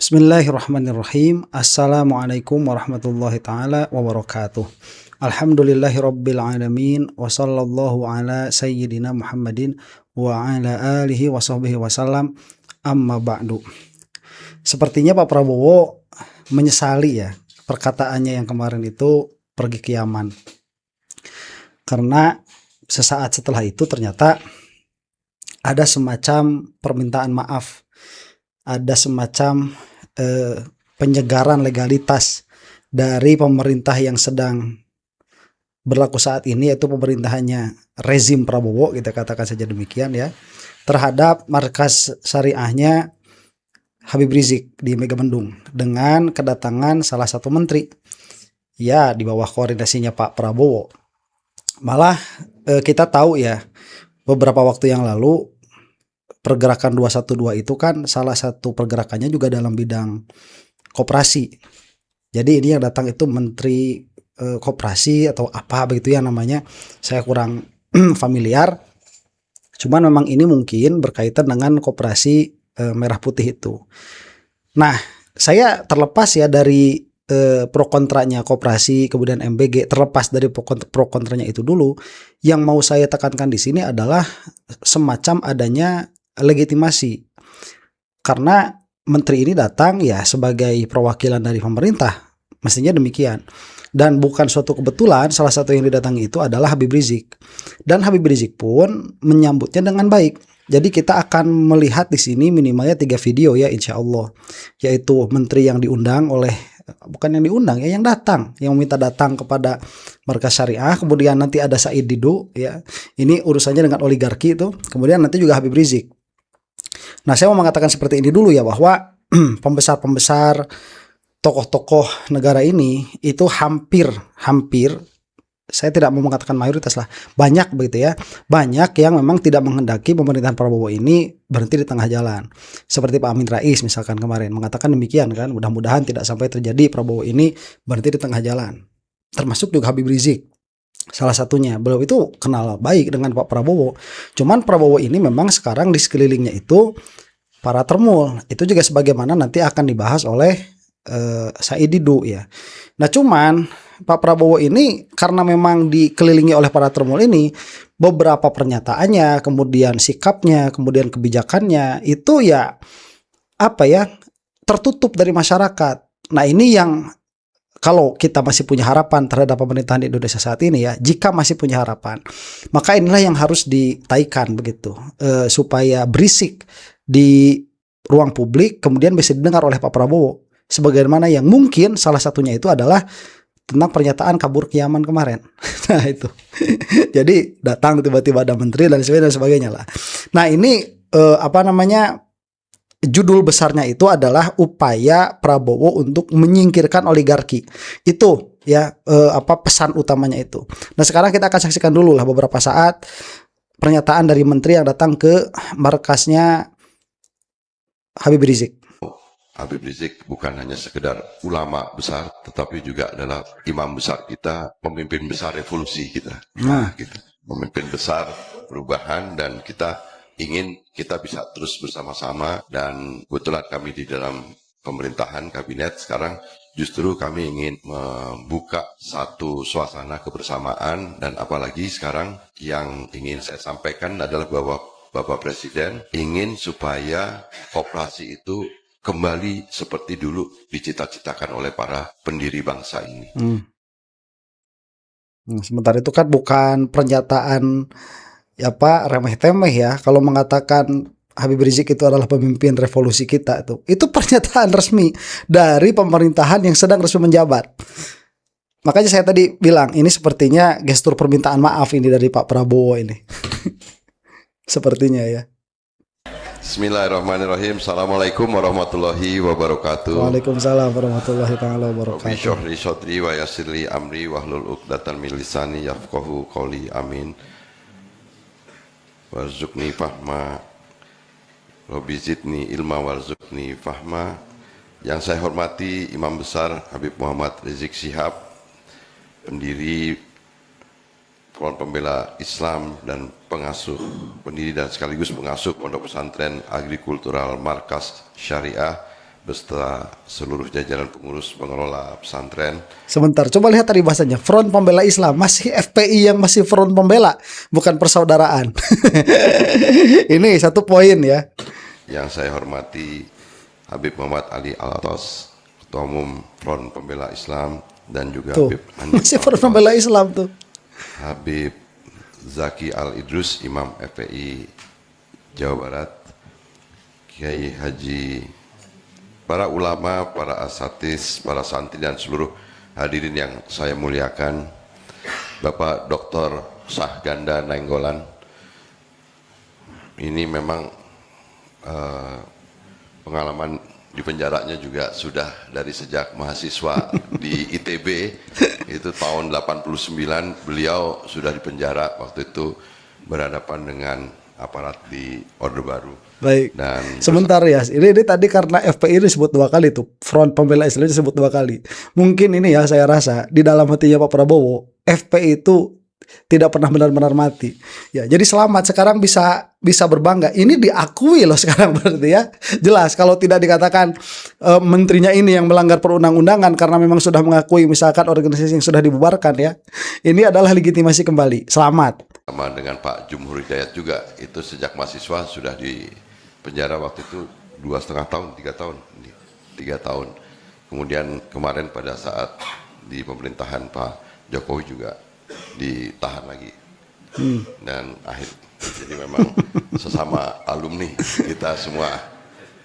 Bismillahirrahmanirrahim. Assalamualaikum warahmatullahi ta'ala wabarakatuh. Alhamdulillahirabbil alamin wa sallallahu ala sayyidina Muhammadin wa ala alihi wa sahbihi wasallam. Amma ba'du. Sepertinya Pak Prabowo menyesali ya perkataannya yang kemarin itu pergi ke Yaman. Karena sesaat setelah itu ternyata ada semacam permintaan maaf, ada semacam penyegaran legalitas dari pemerintah yang sedang berlaku saat ini, yaitu pemerintahannya rezim Prabowo, kita katakan saja demikian ya, terhadap markas syariahnya Habib Rizik di Megamendung dengan kedatangan salah satu menteri ya di bawah koordinasinya Pak Prabowo. Malah kita tahu ya beberapa waktu yang lalu pergerakan 212 itu kan salah satu pergerakannya juga dalam bidang koperasi. Jadi ini yang datang itu menteri koperasi atau apa begitu ya namanya, saya kurang familiar. Cuman memang ini mungkin berkaitan dengan koperasi merah putih itu. Nah, saya terlepas ya dari pro kontranya koperasi kemudian MBG, terlepas dari pro kontranya itu dulu, yang mau saya tekankan di sini adalah semacam adanya legitimasi, karena menteri ini datang ya sebagai perwakilan dari pemerintah, mestinya demikian. Dan bukan suatu kebetulan salah satu yang didatangi itu adalah Habib Rizik, dan Habib Rizik pun menyambutnya dengan baik. Jadi kita akan melihat di sini minimalnya 3 video ya insya Allah, yaitu menteri yang diundang oleh, bukan yang diundang ya, yang datang, yang meminta datang kepada markas syariah. Kemudian nanti ada Said Didu ya, ini urusannya dengan oligarki itu. Kemudian nanti juga Habib Rizik. Nah, saya mau mengatakan seperti ini dulu ya, bahwa pembesar-pembesar tokoh-tokoh negara ini itu hampir, saya tidak mau mengatakan mayoritas lah, banyak begitu ya, banyak yang memang tidak menghendaki pemerintahan Prabowo ini berhenti di tengah jalan. Seperti Pak Amin Rais misalkan kemarin mengatakan demikian kan, mudah-mudahan tidak sampai terjadi Prabowo ini berhenti di tengah jalan. Termasuk juga Habib Rizik salah satunya. Beliau itu kenal baik dengan Pak Prabowo. Cuman Prabowo ini memang sekarang di sekelilingnya itu para termul. Itu juga sebagaimana nanti akan dibahas oleh Said Didu ya. Nah, cuman Pak Prabowo ini karena memang dikelilingi oleh para termul ini, beberapa pernyataannya, kemudian sikapnya, kemudian kebijakannya itu ya apa ya, tertutup dari masyarakat. Nah, ini yang kalau kita masih punya harapan terhadap pemerintahan di Indonesia saat ini ya, jika masih punya harapan, maka inilah yang harus ditaikan begitu, supaya berisik di ruang publik, kemudian bisa didengar oleh Pak Prabowo. Sebagaimana yang mungkin salah satunya itu adalah tentang pernyataan kabur ke Yaman kemarin. Nah itu, jadi datang tiba-tiba ada menteri dan sebagainya lah. Nah ini judul besarnya itu adalah upaya Prabowo untuk menyingkirkan oligarki. Itu ya pesan utamanya itu. Nah, sekarang kita akan saksikan dulu lah beberapa saat pernyataan dari menteri yang datang ke markasnya Habib Rizik. Habib Rizik bukan hanya sekedar ulama besar, tetapi juga adalah imam besar kita, pemimpin besar revolusi kita. Gitu. Pemimpin besar perubahan, dan kita ingin kita bisa terus bersama-sama. Dan kebetulan kami di dalam pemerintahan kabinet sekarang, justru kami ingin membuka satu suasana kebersamaan. Dan apalagi sekarang yang ingin saya sampaikan adalah bahwa Bapak Presiden ingin supaya koperasi itu kembali seperti dulu dicita-citakan oleh para pendiri bangsa ini. Sementara itu kan bukan pernyataan ya Pak remeh-temeh ya, kalau mengatakan Habib Rizik itu adalah pemimpin revolusi kita, itu pernyataan resmi dari pemerintahan yang sedang resmi menjabat. Makanya saya tadi bilang ini sepertinya gestur permintaan maaf ini dari Pak Prabowo ini. Sepertinya ya. Bismillahirrahmanirrahim. Assalamualaikum warahmatullahi wabarakatuh. Waalaikumsalam warahmatullahi wabarakatuh. Rabbi shrah li sadri wa yassir li amri wahlul 'uqdatam min lisani yafqahu qawli. Amin. Warzuqni fahma. Rabbi zidni ilma warzuqni fahma. Yang saya hormati Imam Besar Habib Muhammad Rizik Syihab, pendiri Front Pembela Islam dan pendiri dan sekaligus pengasuh Pondok Pesantren Agrikultural Markas Syariah beserta seluruh jajaran pengurus pengelola pesantren. Sebentar, coba lihat tadi bahasanya. Front Pembela Islam, masih FPI yang masih front pembela, bukan persaudaraan. Ini satu poin ya. Yang saya hormati Habib Muhammad Ali Al-Atas, Ketua Umum Front Pembela Islam, dan juga Tuh, Habib Andi masih front pembela Islam tuh. Habib Zaki Al-Idrus, Imam FPI Jawa Barat, Kiai Haji, para ulama, para asatis, para santri, dan seluruh hadirin yang saya muliakan, Bapak Dr. Sahganda Nainggolan. Ini memang pengalaman di penjaranya juga sudah dari sejak mahasiswa di ITB, itu tahun 89 beliau sudah di penjara, waktu itu berhadapan dengan aparat di Orde Baru. Baik. Dan Sebentar ya, ini tadi karena FPI disebut 2 kali tuh, Front Pembela Islam disebut 2 kali. Mungkin ini ya, saya rasa di dalam hatinya Pak Prabowo, FPI itu tidak pernah benar-benar mati. Ya, jadi selamat sekarang bisa berbangga. Ini diakui loh sekarang berarti ya. Jelas kalau tidak dikatakan menterinya ini yang melanggar perundang-undangan karena memang sudah mengakui misalkan organisasi yang sudah dibubarkan ya. Ini adalah legitimasi kembali. Selamat. sama dengan Pak Jumhur Hidayat juga, itu sejak mahasiswa sudah di penjara waktu itu 2,5 tahun, 3 tahun. Kemudian kemarin pada saat di pemerintahan Pak Jokowi juga ditahan lagi. Dan jadi memang sesama alumni kita semua,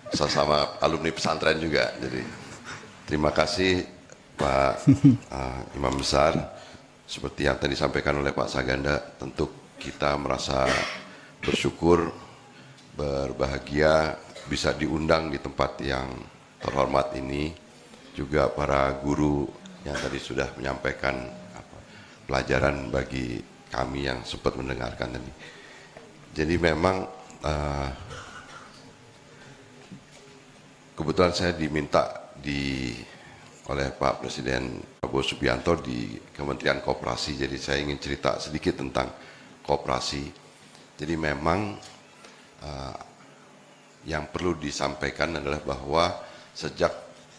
sesama alumni pesantren juga. Jadi terima kasih Pak Imam Besar. Seperti yang tadi disampaikan oleh Pak Saganda, tentu kita merasa bersyukur, berbahagia bisa diundang di tempat yang terhormat ini. Juga para guru yang tadi sudah menyampaikan pelajaran bagi kami yang sempat mendengarkan tadi. Jadi memang kebetulan saya diminta oleh Pak Presiden Prabowo Subianto di Kementerian Koperasi, jadi saya ingin cerita sedikit tentang koperasi. Jadi memang yang perlu disampaikan adalah bahwa sejak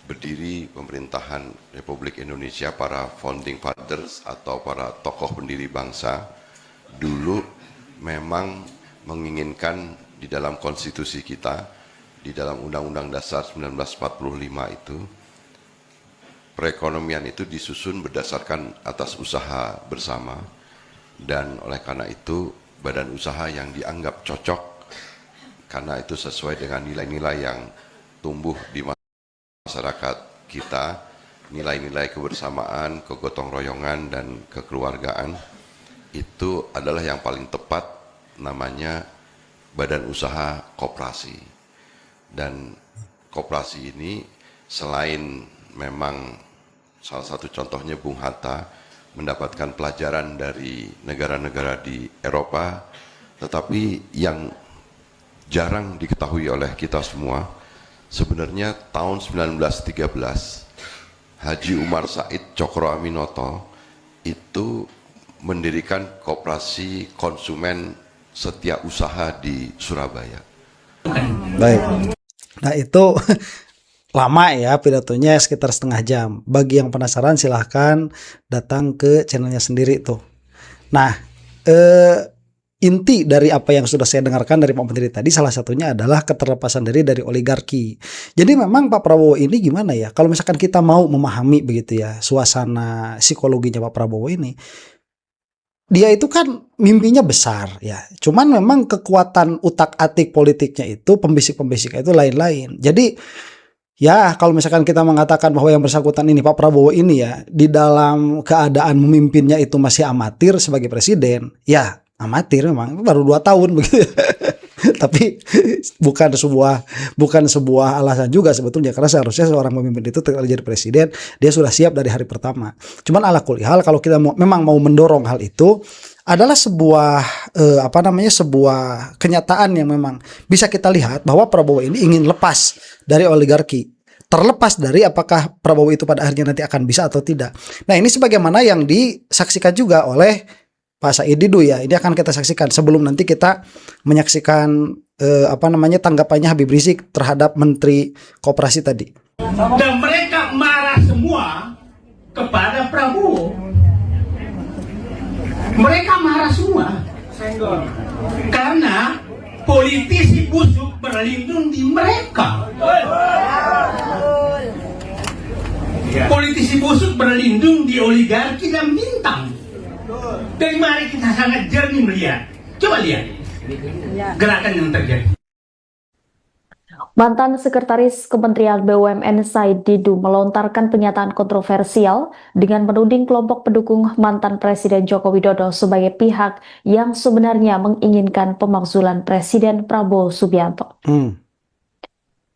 berdiri pemerintahan Republik Indonesia, para founding fathers atau para tokoh pendiri bangsa dulu memang menginginkan di dalam konstitusi kita, di dalam Undang-Undang Dasar 1945 itu, perekonomian itu disusun berdasarkan atas usaha bersama, dan oleh karena itu badan usaha yang dianggap cocok karena itu sesuai dengan nilai-nilai yang tumbuh di masyarakat kita, nilai-nilai kebersamaan, kegotong royongan, dan kekeluargaan, itu adalah yang paling tepat, namanya badan usaha koperasi. Dan koperasi ini selain memang salah satu contohnya Bung Hatta mendapatkan pelajaran dari negara-negara di Eropa, tetapi yang jarang diketahui oleh kita semua, sebenarnya tahun 1913 Haji Umar Said Cokroaminoto itu mendirikan koperasi konsumen setiausaha di Surabaya. Baik. Nah itu lama ya pidatonya, sekitar setengah jam. Bagi yang penasaran silahkan datang ke channelnya sendiri tuh. Nah inti dari apa yang sudah saya dengarkan dari Pak Menteri tadi, salah satunya adalah keterlepasan diri dari oligarki. Jadi memang Pak Prabowo ini gimana ya, kalau misalkan kita mau memahami begitu ya suasana psikologinya Pak Prabowo ini, dia itu kan mimpinya besar ya, cuman memang kekuatan utak-atik politiknya itu, pembisik-pembisiknya itu lain-lain. Jadi ya kalau misalkan kita mengatakan bahwa yang bersangkutan ini Pak Prabowo ini ya di dalam keadaan memimpinnya itu masih amatir sebagai presiden, ya amatir memang, baru 2 tahun begitu. Tapi bukan sebuah alasan juga sebetulnya, karena seharusnya seorang pemimpin itu ketika jadi presiden dia sudah siap dari hari pertama. Cuman ala kulli hal, kalau kita memang mau mendorong hal itu, adalah sebuah sebuah kenyataan yang memang bisa kita lihat bahwa Prabowo ini ingin lepas dari oligarki, terlepas dari apakah Prabowo itu pada akhirnya nanti akan bisa atau tidak. Nah ini sebagaimana yang disaksikan juga oleh Pak Said Didu ya, ini akan kita saksikan sebelum nanti kita menyaksikan tanggapannya Habib Rizik terhadap Menteri Koperasi tadi. Dan mereka marah semua kepada Prabowo. Mereka marah semua karena politisi busuk berlindung di mereka. Politisi busuk berlindung di oligarki dan bintang. Dari mari kita sangat jernih melihat. Coba lihat gerakan yang terjadi. Mantan Sekretaris Kementerian BUMN Said Didu melontarkan pernyataan kontroversial dengan menuding kelompok pendukung mantan Presiden Joko Widodo sebagai pihak yang sebenarnya menginginkan pemakzulan Presiden Prabowo Subianto.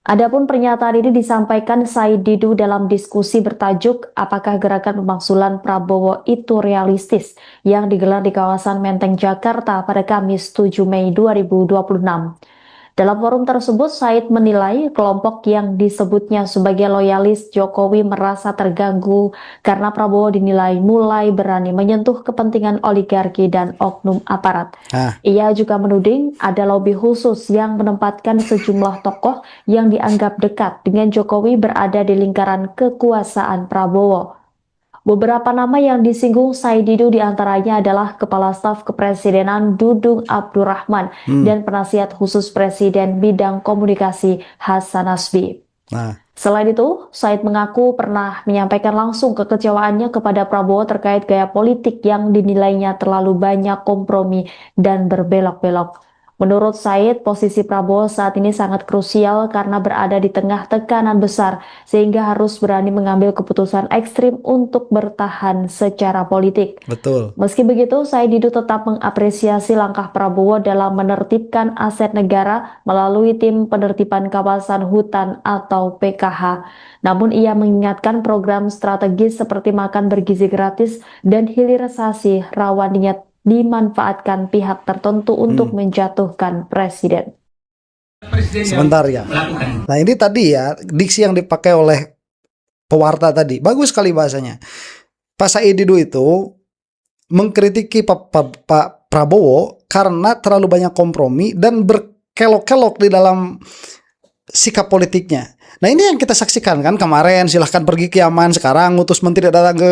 Adapun pernyataan ini disampaikan Said Didu dalam diskusi bertajuk "Apakah gerakan pemakzulan Prabowo itu realistis?" yang digelar di kawasan Menteng, Jakarta pada Kamis 7 Mei 2026. Dalam forum tersebut, Said menilai kelompok yang disebutnya sebagai loyalis Jokowi merasa terganggu karena Prabowo dinilai mulai berani menyentuh kepentingan oligarki dan oknum aparat. Ia juga menuding ada lobi khusus yang menempatkan sejumlah tokoh yang dianggap dekat dengan Jokowi berada di lingkaran kekuasaan Prabowo. Beberapa nama yang disinggung Said Didu diantaranya adalah Kepala Staf Kepresidenan Dudung Abdurrahman dan Penasihat Khusus Presiden Bidang Komunikasi Hasan Nasbi. Selain itu, Said mengaku pernah menyampaikan langsung kekecewaannya kepada Prabowo terkait gaya politik yang dinilainya terlalu banyak kompromi dan berbelok-belok. Menurut Said, posisi Prabowo saat ini sangat krusial karena berada di tengah tekanan besar sehingga harus berani mengambil keputusan ekstrim untuk bertahan secara politik. Betul. Meski begitu, Said Didu tetap mengapresiasi langkah Prabowo dalam menertibkan aset negara melalui tim penertiban kawasan hutan atau PKH. Namun ia mengingatkan program strategis seperti makan bergizi gratis dan hilirisasi rawan dimanfaatkan pihak tertentu untuk menjatuhkan presiden. Sebentar ya. Nah ini tadi ya, diksi yang dipakai oleh pewarta tadi, bagus sekali bahasanya. Pak Said Didu itu mengkritiki Pak Prabowo karena terlalu banyak kompromi dan berkelok-kelok di dalam sikap politiknya. Nah ini yang kita saksikan kan kemarin, silahkan pergi ke Yaman, sekarang ngutus menteri datang ke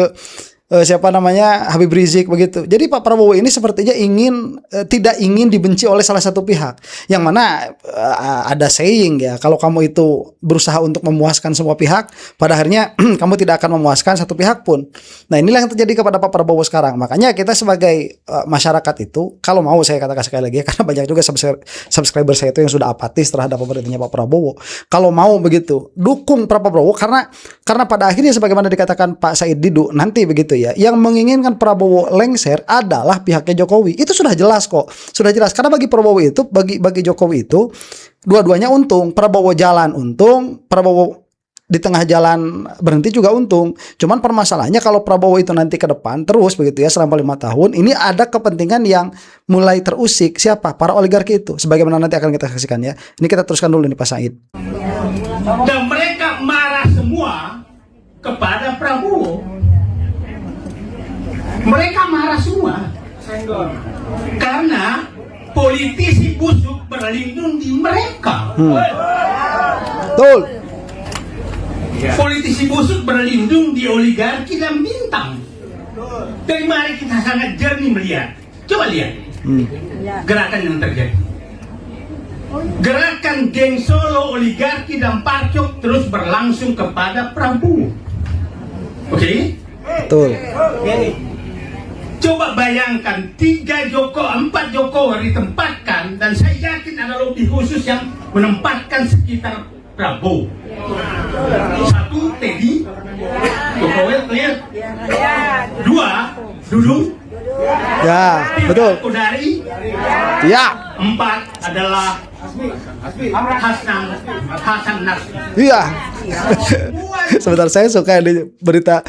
Habib Rizik begitu. Jadi Pak Prabowo ini sepertinya tidak ingin dibenci oleh salah satu pihak. Yang mana ada saying ya, kalau kamu itu berusaha untuk memuaskan semua pihak, pada akhirnya kamu tidak akan memuaskan satu pihak pun. Nah inilah yang terjadi kepada Pak Prabowo sekarang. Makanya kita sebagai masyarakat itu, kalau mau saya katakan sekali lagi ya, karena banyak juga subscriber saya itu yang sudah apatis terhadap pemerintahnya Pak Prabowo. Kalau mau begitu, dukung Pak Prabowo karena pada akhirnya sebagaimana dikatakan Pak Said Didu nanti begitu ya, yang menginginkan Prabowo lengser adalah pihaknya Jokowi. Itu sudah jelas kok. Sudah jelas karena bagi Prabowo itu, bagi Jokowi itu dua-duanya untung. Prabowo jalan untung, Prabowo di tengah jalan berhenti juga untung. Cuman permasalahannya kalau Prabowo itu nanti ke depan terus begitu ya selama 5 tahun, ini ada kepentingan yang mulai terusik. Siapa? Para oligarki itu. Sebagaimana nanti akan kita saksikan ya. Ini kita teruskan dulu nih Pak Said. Dan mereka marah semua kepada Prabowo. Mereka marah semua karena politisi busuk berlindung di mereka. Betul. Politisi busuk berlindung di oligarki dan bintang. Dari mari kita sangat jernih melihat. Coba lihat gerakan yang terjadi. Gerakan geng Solo, oligarki dan Parcok terus berlangsung kepada Prabowo. Oke? Betul. Coba bayangkan 3 Joko, 4 Jokowi ditempatkan dan saya yakin ada lobby khusus yang menempatkan sekitar Prabowo. 1 Teddy, Jokowi clear. 2 Dudung. Ya, 3 betul. Kodari. Ya. 4 adalah Hasan Nasbi. Iya. Sebentar, saya suka di berita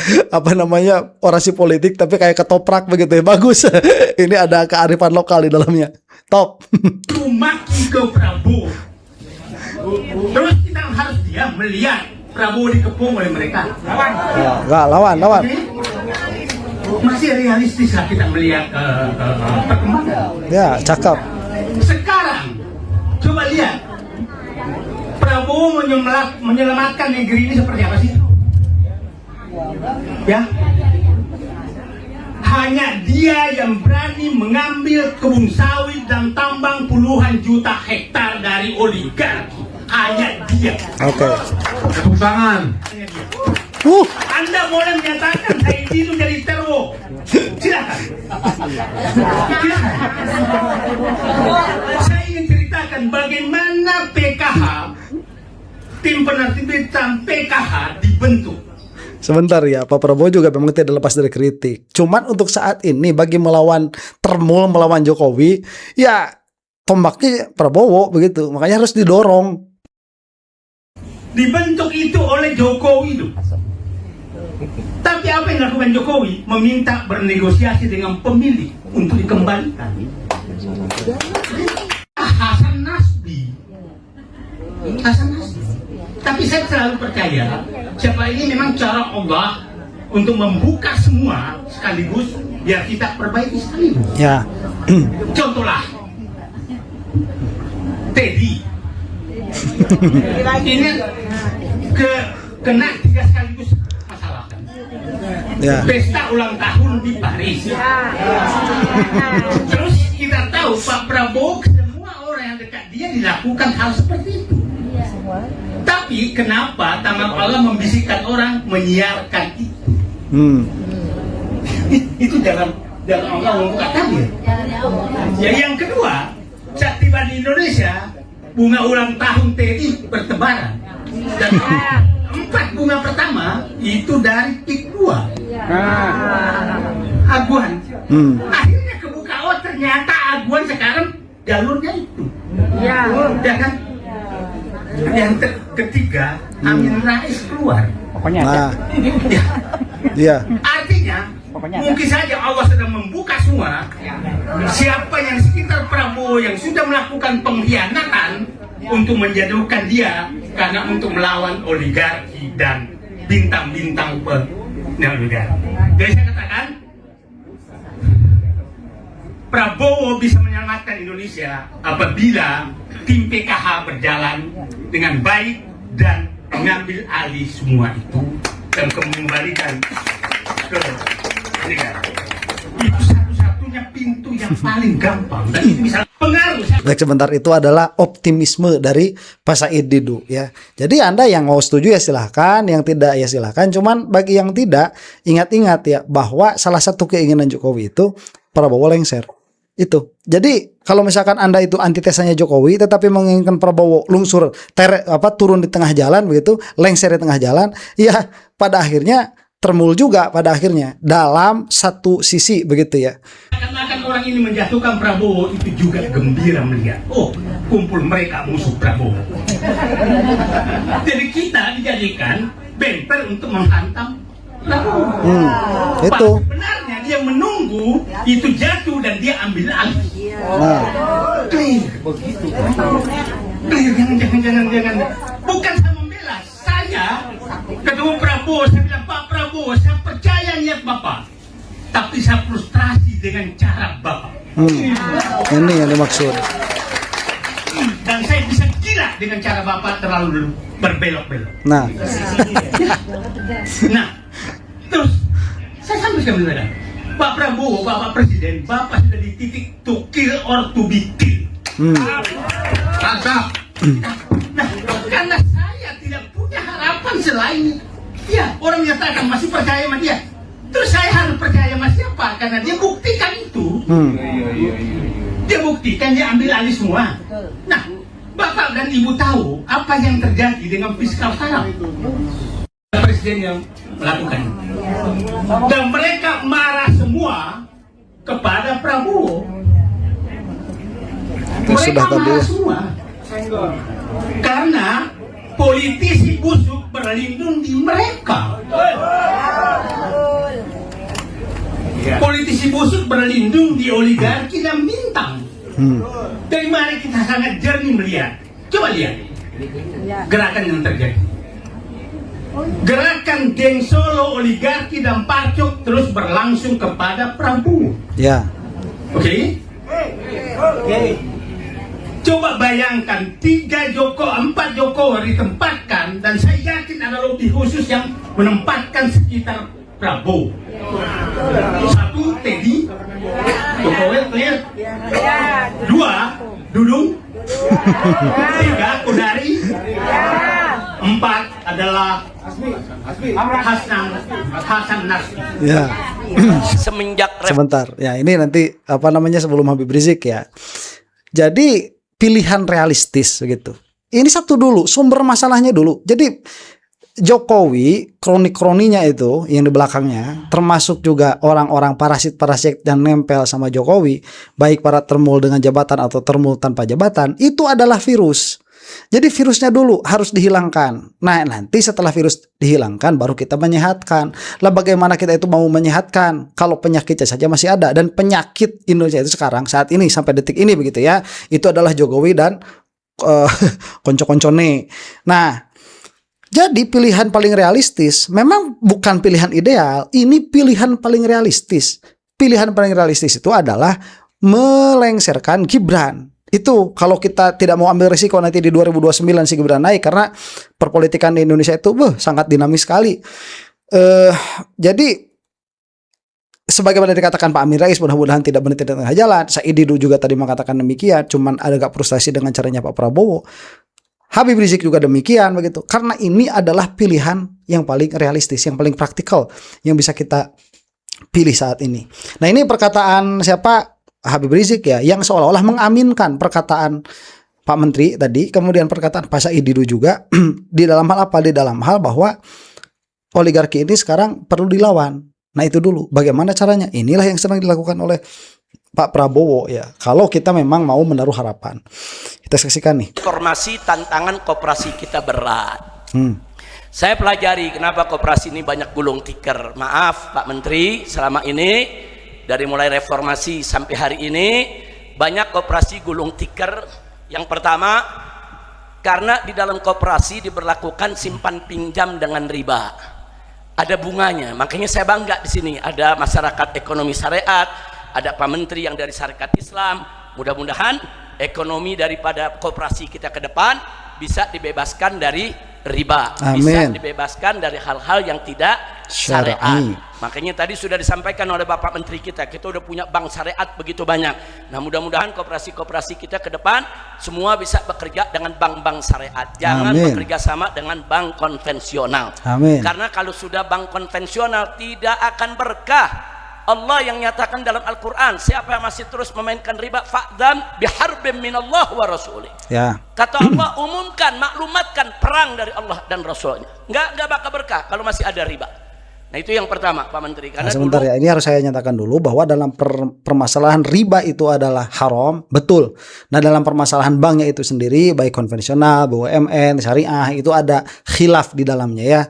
orasi politik tapi kayak ketoprak begitu ya. Bagus. Ini ada kearifan lokal di dalamnya. Top. Maki ke Prabowo. Terus kita harus melihat Prabowo dikepung oleh mereka. Lawan. Masih realistis lah kita melihat perkembangan. Ya, cakep. Sekarang coba lihat Prabowo menyelamatkan negeri ini seperti apa sih? Ya, hanya dia yang berani mengambil kebun sawit dan tambang puluhan juta hektar dari oligarki. Hanya dia. Oke. Tepuk tangan. Hanya dia. Uh, Anda boleh menyatakan saya itu jadi teror. Silakan. Silakan. Saya ingin ceritakan bagaimana PKH, tim penerbitan PKH dibentuk. sebentar ya, Pak Prabowo juga memang tidak lepas dari kritik. Cuman untuk saat ini bagi melawan Termul, melawan Jokowi, ya tombaknya Prabowo begitu. Makanya harus didorong. Dibentuk itu oleh Jokowi itu. Tapi apa yang dilakukan Jokowi? Meminta bernegosiasi dengan pemilih untuk dikembalikan. Hasan Nasbi. Tapi saya selalu percaya, siapa ini memang cara Allah untuk membuka semua sekaligus, biar kita perbaiki sekaligus. Ya. Contohlah, Teddy. Ini kena 3 sekaligus masalah. Ya. Pesta ulang tahun di Paris. Terus kita tahu Pak Prabowo, semua orang yang dekat dia dilakukan hal seperti itu. Tapi kenapa tangan Allah membisikkan orang menyiarkan itu? Itu dalam Allah membuka tabir. Ya, yang kedua, saat tiba di Indonesia, bunga ulang tahun TNI bertebaran. Dan 4 bunga pertama itu dari PIK 2. Aguan. Akhirnya kebuka, oh ternyata Aguan sekarang jalurnya itu. Ya kan? Yang ketiga, Amin Rais keluar. Nah, Ya. iya. Artinya, mungkin saja Allah sedang membuka semua. Siapa yang sekitar Prabowo yang sudah melakukan pengkhianatan untuk menjatuhkan dia karena untuk melawan oligarki dan bintang-bintang oligarki. Jadi saya katakan, Prabowo bisa menyelamatkan Indonesia apabila tim PKH berjalan dengan baik dan mengambil alih semua itu dan kembalikan ke negara. Itu satu-satunya pintu yang paling gampang dan itu bisa pengaruh. Baik, sebentar, itu adalah optimisme dari Pak Said Didu ya. Jadi Anda yang mau setuju ya silahkan, yang tidak ya silahkan. Cuman bagi yang tidak, ingat-ingat ya bahwa salah satu keinginan Jokowi itu Prabowo lengser. Itu. Jadi kalau misalkan Anda itu antitesanya Jokowi tetapi menginginkan Prabowo lungsur turun di tengah jalan begitu, lengser di tengah jalan, ya pada akhirnya Termul juga pada akhirnya dalam satu sisi begitu ya. Akan orang ini menjatuhkan Prabowo itu juga gembira melihat, oh kumpul mereka musuh Prabowo. Jadi kita dijadikan bemper untuk menghantam Prabowo. Itu. Sebenarnya dia menunggu itu jatuh dan dia ambil alih. Nah, Clear begitu. Clear, jangan. Bukan saya membela, saya ketemu Prabowo, saya bilang Pak Prabowo, saya percaya niat Bapak, tapi saya frustrasi dengan cara Bapak. ini yang dimaksud. Dan saya bisa gila dengan cara Bapak terlalu berbelok-belok. Nah, Nah, terus saya sampaikan benar, Pak Prabowo, Bapak Presiden, Bapak sudah di titik to kill or to be killed. Mantap. Nah, karena saya tidak punya harapan selain ya orang nyatakan masih percaya sama dia. Terus saya harus percaya sama siapa? Karena dia buktikan itu. Dia buktikan, dia ambil alih semua. Nah, Bapak dan Ibu tahu apa yang terjadi dengan fiskal sekarang. Presiden yang melakukan itu. Dan mereka marah semua kepada Prabowo. Mereka sudah tadi. marah semua. Karena politisi busuk berlindung di mereka. Politisi busuk berlindung di oligarki dan bintang. Dari mana kita sangat jernih melihat. Coba lihat gerakan yang terjadi. Gerakan geng Solo, oligarki dan Parcok terus berlangsung kepada Prabowo. ya. Oke? Coba bayangkan 4 Jokowi ditempatkan, dan saya yakin ada lobby khusus yang menempatkan sekitar Prabowo. 1 Teddy Jokowi, clear. 2 Dudung. 3 Kodari. 4 adalah Hasan Nasri. Ya. Semenjak Sebentar, ya ini nanti apa namanya sebelum Habib Rizik ya. Jadi pilihan realistis begitu. Ini satu dulu, sumber masalahnya dulu. Jadi Jokowi, kronik-kroninya itu yang di belakangnya, termasuk juga orang-orang parasit-parasit yang nempel sama Jokowi, baik para termul dengan jabatan atau termul tanpa jabatan, itu adalah virus. Jadi virusnya dulu harus dihilangkan. Nah, nanti setelah virus dihilangkan baru kita menyehatkan. Lah bagaimana kita itu mau menyehatkan kalau penyakitnya saja masih ada, dan penyakit Indonesia itu sekarang saat ini sampai detik ini begitu ya, itu adalah Jokowi dan konco-koncone. Nah, jadi pilihan paling realistis memang bukan pilihan ideal, ini pilihan paling realistis. Pilihan paling realistis itu adalah melengsarkan Gibran. Itu kalau kita tidak mau ambil risiko nanti di 2029 si Gibran naik, karena perpolitikan di Indonesia itu sangat dinamis sekali. Jadi sebagaimana dikatakan Pak Amin Rais, mudah-mudahan tidak berhenti di tengah jalan. Said Didu juga tadi mengatakan demikian, cuman agak frustasi dengan caranya Pak Prabowo. Habib Rizik juga demikian begitu. Karena ini adalah pilihan yang paling realistis, yang paling praktikal yang bisa kita pilih saat ini. Nah, ini perkataan siapa? Habib Rizik ya, yang seolah-olah mengaminkan perkataan Pak Menteri tadi, kemudian perkataan Pak Said Didu juga di dalam hal apa? Di dalam hal bahwa oligarki ini sekarang perlu dilawan. Nah, itu dulu. Bagaimana caranya? Inilah yang sedang dilakukan oleh Pak Prabowo ya. Kalau kita memang mau menaruh harapan. Kita saksikan nih. informasi tantangan koperasi kita berat. Saya pelajari kenapa koperasi ini banyak gulung tikar. Maaf Pak Menteri, selama ini dari mulai reformasi sampai hari ini banyak koperasi gulung tikar. Yang pertama, karena di dalam koperasi diberlakukan simpan pinjam dengan riba, ada bunganya. Makanya saya bangga di sini ada masyarakat ekonomi syariat, ada Pak Menteri yang dari syarikat Islam. Mudah-mudahan ekonomi daripada koperasi kita ke depan bisa dibebaskan dari riba, bisa dibebaskan dari hal-hal yang tidak syariat. Makanya tadi sudah disampaikan oleh Bapak Menteri kita udah punya bank syariat begitu banyak. Nah, mudah-mudahan koperasi-koperasi kita ke depan semua bisa bekerja dengan bank-bank syariat. Jangan bekerja sama dengan bank konvensional. Karena kalau sudah bank konvensional tidak akan berkah. Allah yang nyatakan dalam Al-Quran, siapa yang masih terus memainkan riba, fa'dzan biharbin minallah wa rasulih. Ya. Kata Allah, umumkan, maklumatkan perang dari Allah dan Rasulnya. Nggak bakal berkah kalau masih ada riba. Nah, itu yang pertama Pak Menteri. Karena sebentar ya, ini harus saya nyatakan dulu bahwa dalam permasalahan riba itu adalah haram, betul. Nah, dalam permasalahan banknya itu sendiri, baik konvensional, BUMN, syariah, itu ada khilaf di dalamnya ya.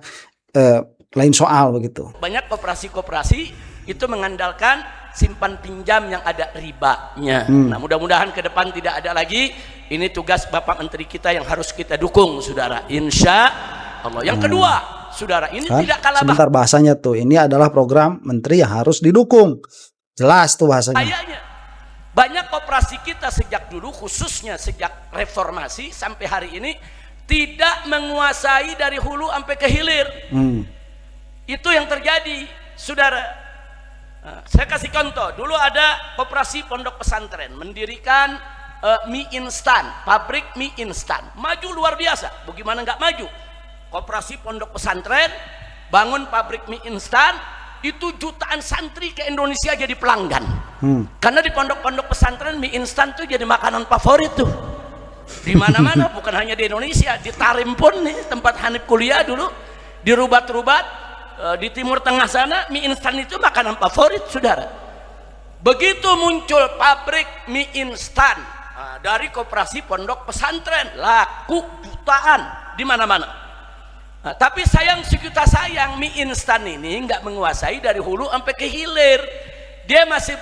Lain soal begitu. Banyak koperasi-koperasi itu mengandalkan simpan pinjam yang ada ribanya. Nah, mudah-mudahan ke depan tidak ada lagi. Ini tugas Bapak Menteri kita yang harus kita dukung, saudara. Insya Allah. Yang kedua, saudara, ini tidak kalah. Sebentar, bahasanya tuh, ini adalah program menteri yang harus didukung. Jelas tuh bahasanya. Kayaknya banyak koperasi kita sejak dulu, khususnya sejak reformasi sampai hari ini, tidak menguasai dari hulu sampai ke hilir. Itu yang terjadi, saudara. Nah, saya kasih contoh, dulu ada koperasi pondok pesantren mendirikan mie instan, pabrik mie instan, maju luar biasa. Bagaimana nggak maju? Koperasi pondok pesantren bangun pabrik mie instan, itu jutaan santri ke Indonesia jadi pelanggan. Karena di pondok-pondok pesantren mie instan tuh jadi makanan favorit tuh. Di mana-mana, bukan hanya di Indonesia, di Tarim pun nih tempat Hanif kuliah dulu, di Rubat-Rubat. Di Timur Tengah sana mie instan itu makanan favorit, saudara. Begitu muncul pabrik mie instan dari koperasi pondok pesantren, laku jutaan di mana-mana. Tapi sayang sejuta sayang, mie instan ini nggak menguasai dari hulu sampai ke hilir. Dia masih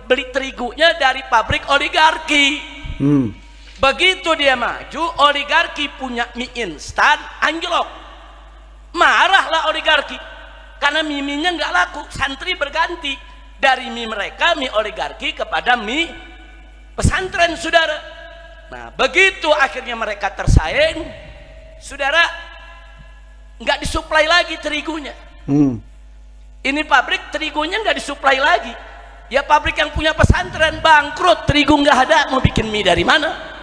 beli terigunya dari pabrik oligarki. Begitu dia maju, oligarki punya mie instan anjlok. Marahlah oligarki karena mie-nya nggak laku. Santri berganti dari mie mereka, mie oligarki, kepada mie pesantren, saudara. Nah, begitu akhirnya mereka tersaing, saudara, nggak disuplai lagi terigunya. Ini pabrik terigunya nggak disuplai lagi. Ya pabrik yang punya pesantren bangkrut, terigu nggak ada, mau bikin mie dari mana?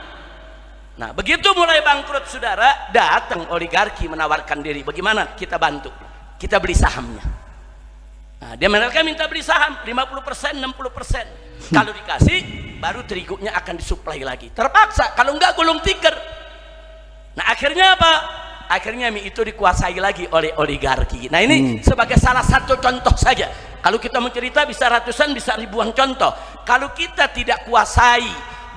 Nah, begitu mulai bangkrut, saudara, datang oligarki menawarkan diri. Bagaimana kita bantu? Kita beli sahamnya. Nah, mereka minta beli saham 50%, 60%. Kalau dikasih, baru terigunya akan disuplai lagi. Terpaksa, kalau enggak gulung tikar. Nah, akhirnya apa? Akhirnya mie itu dikuasai lagi oleh oligarki. Nah, ini sebagai salah satu contoh saja. Kalau kita mencerita bisa ratusan, bisa ribuan contoh. Kalau kita tidak kuasai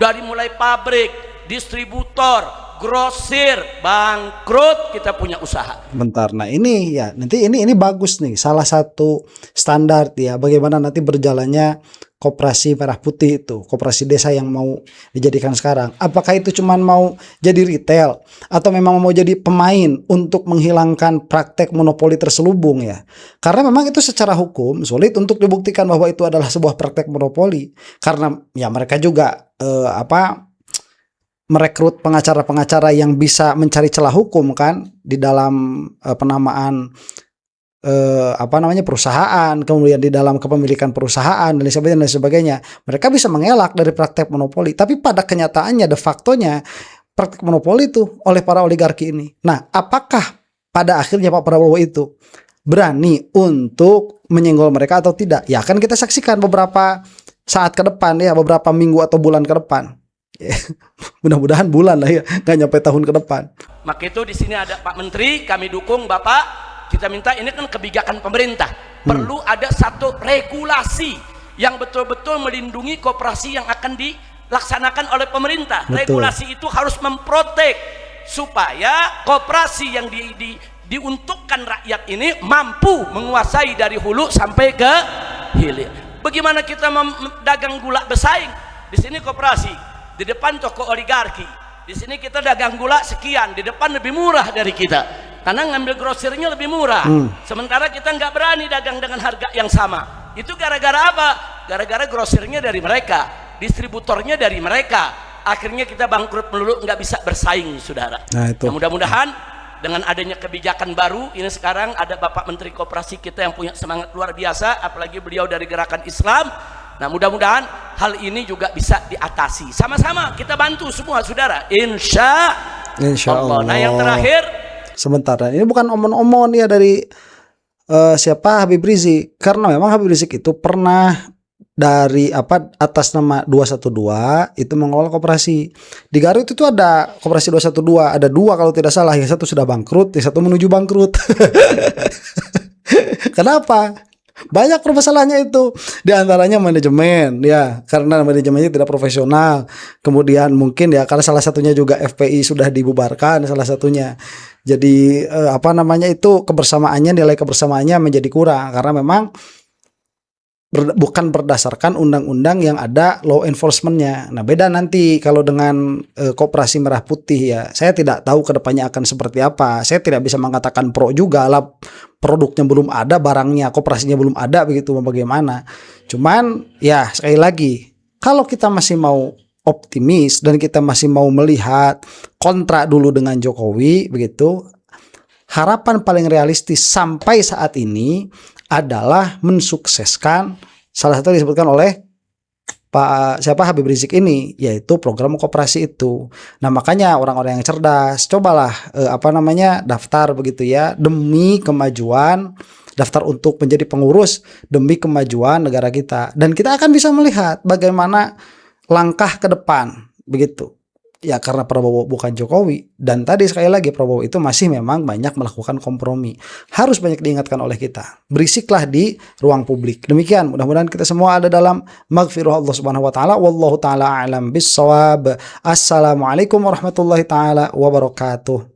dari mulai pabrik, distributor, grosir, bangkrut, kita punya usaha. Bentar, nah ini ya nanti ini bagus nih, salah satu standar ya bagaimana nanti berjalannya koperasi merah putih itu, koperasi desa yang mau dijadikan sekarang. Apakah itu cuman mau jadi retail atau memang mau jadi pemain untuk menghilangkan praktek monopoli terselubung ya? Karena memang itu secara hukum sulit untuk dibuktikan bahwa itu adalah sebuah praktek monopoli, karena ya mereka juga merekrut pengacara-pengacara yang bisa mencari celah hukum kan di dalam penamaan perusahaan, kemudian di dalam kepemilikan perusahaan dan sebagainya. Mereka bisa mengelak dari praktek monopoli, tapi pada kenyataannya de factonya praktek monopoli itu oleh para oligarki ini. Nah, apakah pada akhirnya Pak Prabowo itu berani untuk menyenggol mereka atau tidak? Ya akan kita saksikan beberapa saat ke depan ya, beberapa minggu atau bulan ke depan. Mudah-mudahan bulan lah ya, nggak nyampe tahun ke depan. Maka itu di sini ada Pak Menteri, kami dukung Bapak. Kita minta, ini kan kebijakan pemerintah, perlu ada satu regulasi yang betul-betul melindungi koperasi yang akan dilaksanakan oleh pemerintah. Betul. Regulasi itu harus memprotek supaya koperasi yang diuntukkan rakyat ini mampu menguasai dari hulu sampai ke hilir. Bagaimana kita dagang gula bersaing? Di sini koperasi, di depan toko oligarki. Di sini kita dagang gula sekian, di depan lebih murah dari kita. Karena ngambil grosirnya lebih murah. Sementara kita nggak berani dagang dengan harga yang sama. Itu gara-gara apa? Gara-gara grosirnya dari mereka, distributornya dari mereka. Akhirnya kita bangkrut melulu, nggak bisa bersaing, saudara. Nah, mudah-mudahan dengan adanya kebijakan baru ini, sekarang ada Bapak Menteri Koperasi kita yang punya semangat luar biasa, apalagi beliau dari gerakan Islam. Nah, mudah-mudahan hal ini juga bisa diatasi. Sama-sama kita bantu semua, saudara. Insya Allah. Nah, yang terakhir, sebentar, ini bukan omon-omon ya dari siapa Habib Rizik, karena memang Habib Rizik itu pernah dari atas nama 212 itu mengelola koperasi di Garut. Itu ada koperasi 212, ada dua kalau tidak salah, yang satu sudah bangkrut, yang satu menuju bangkrut. Kenapa? Banyak permasalahannya itu, di antaranya manajemen ya, karena manajemennya tidak profesional. Kemudian mungkin ya karena salah satunya juga FPI sudah dibubarkan salah satunya. Jadi itu kebersamaannya, nilai kebersamaannya menjadi kurang karena memang bukan berdasarkan undang-undang yang ada law enforcementnya. Nah, beda nanti kalau dengan koperasi merah putih ya. Saya tidak tahu kedepannya akan seperti apa. Saya tidak bisa mengatakan pro juga lah, produknya belum ada, barangnya, koperasinya belum ada, begitu bagaimana. Cuman ya sekali lagi, kalau kita masih mau optimis dan kita masih mau melihat kontra dulu dengan Jokowi begitu, harapan paling realistis sampai saat ini adalah mensukseskan salah satu disebutkan oleh Habib Rizik ini, yaitu program koperasi itu. Nah, makanya orang-orang yang cerdas cobalah daftar begitu ya, demi kemajuan, daftar untuk menjadi pengurus demi kemajuan negara kita, dan kita akan bisa melihat bagaimana langkah ke depan begitu. Ya karena Prabowo bukan Jokowi, dan tadi sekali lagi Prabowo itu masih memang banyak melakukan kompromi, harus banyak diingatkan oleh kita. Berisiklah di ruang publik. Demikian, mudah-mudahan kita semua ada dalam maghfirah Allah Subhanahu wa taala. Wallahu taala a'lam bissawab. Assalamualaikum warahmatullahi taala wabarakatuh.